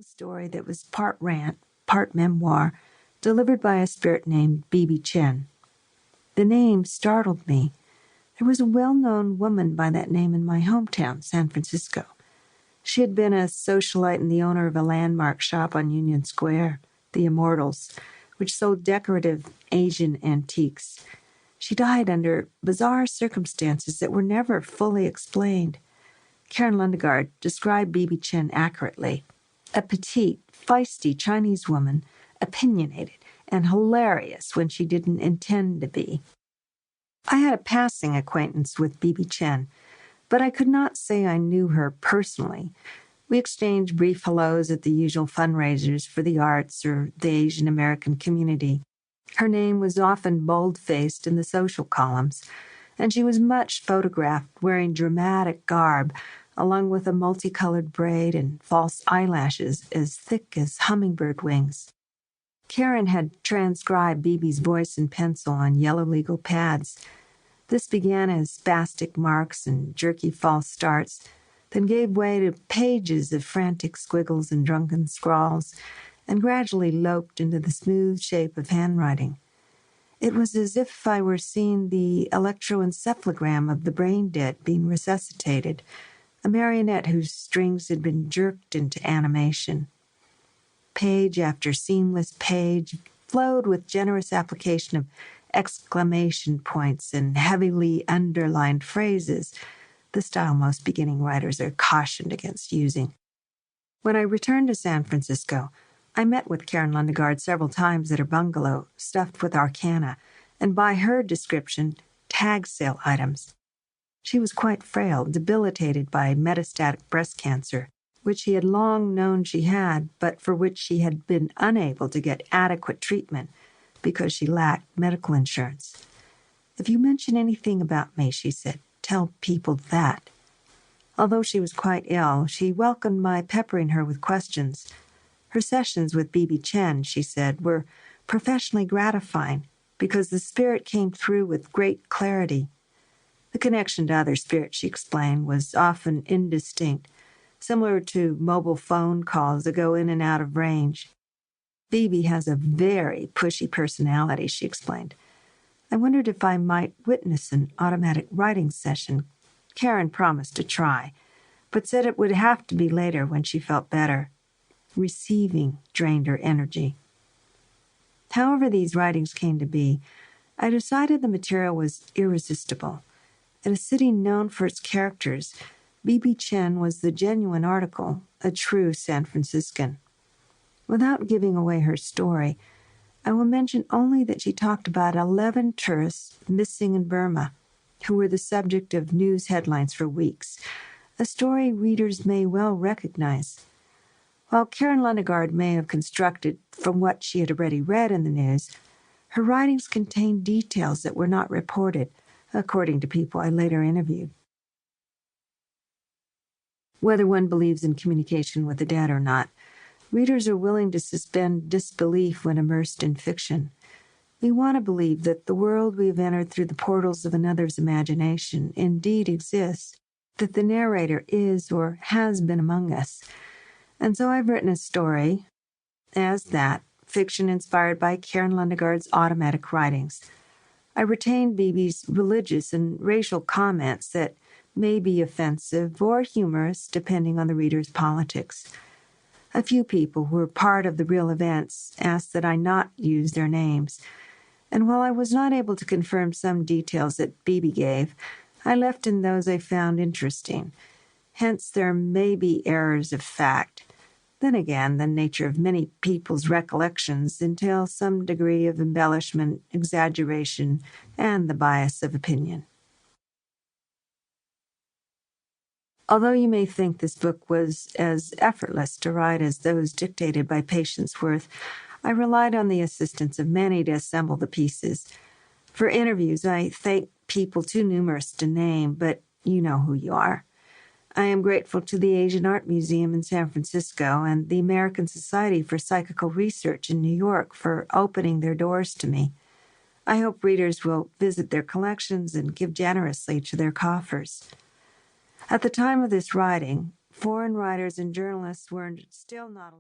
story that was part rant, part memoir, delivered by a spirit named Bibi Chen. The name startled me. There was a well-known woman by that name in my hometown, San Francisco. She had been a socialite and the owner of a landmark shop on Union Square, the Immortals, which sold decorative Asian antiques. She died under bizarre circumstances that were never fully explained. Karen Lundegaard described Bibi Chen accurately. A petite, feisty Chinese woman, opinionated and hilarious when she didn't intend to be. I had a passing acquaintance with Bibi Chen, but I could not say I knew her personally. We exchanged brief hellos at the usual fundraisers for the arts or the Asian American community. Her name was often bold-faced in the social columns, and she was much photographed wearing dramatic garb, along with a multicolored braid and false eyelashes as thick as hummingbird wings. Karen had transcribed Bibi's voice in pencil on yellow legal pads. This began as spastic marks and jerky false starts, then gave way to pages of frantic squiggles and drunken scrawls, and gradually loped into the smooth shape of handwriting. It was as if I were seeing the electroencephalogram of the brain dead being resuscitated, a marionette whose strings had been jerked into animation. Page after seamless page flowed with generous application of exclamation points and heavily underlined phrases, the style most beginning writers are cautioned against using. When I returned to San Francisco, I met with Karen Lundegaard several times at her bungalow, stuffed with arcana, and by her description, tag sale items. She was quite frail, debilitated by metastatic breast cancer, which he had long known she had, but for which she had been unable to get adequate treatment because she lacked medical insurance. "If you mention anything about me," she said, "tell people that." Although she was quite ill, she welcomed my peppering her with questions. Her sessions with Bibi Chen, she said, were professionally gratifying because the spirit came through with great clarity. The connection to other spirits, she explained, was often indistinct, similar to mobile phone calls that go in and out of range. Bibi has a very pushy personality, she explained. I wondered if I might witness an automatic writing session. Karen promised to try, but said it would have to be later when she felt better. Receiving drained her energy. However these writings came to be, I decided the material was irresistible. In a city known for its characters, Bibi Chen was the genuine article, a true San Franciscan. Without giving away her story, I will mention only that she talked about 11 tourists missing in Burma, who were the subject of news headlines for weeks, a story readers may well recognize. While Karen Lundegaard may have constructed from what she had already read in the news, her writings contained details that were not reported, according to people I later interviewed. Whether one believes in communication with the dead or not, readers are willing to suspend disbelief when immersed in fiction. We want to believe that the world we have entered through the portals of another's imagination indeed exists, that the narrator is or has been among us. And so I've written a story as that, fiction inspired by Karen Lundegaard's automatic writings. I retained Bibi's religious and racial comments that may be offensive or humorous depending on the reader's politics. A few people who were part of the real events asked that I not use their names, and while I was not able to confirm some details that Bibi gave, I left in those I found interesting. Hence there may be errors of fact. Then again, the nature of many people's recollections entail some degree of embellishment, exaggeration, and the bias of opinion. Although you may think this book was as effortless to write as those dictated by Patience Worth, I relied on the assistance of many to assemble the pieces. For interviews, I thanked people too numerous to name, but you know who you are. I am grateful to the Asian Art Museum in San Francisco and the American Society for Psychical Research in New York for opening their doors to me. I hope readers will visit their collections and give generously to their coffers. At the time of this writing, foreign writers and journalists were still not allowed.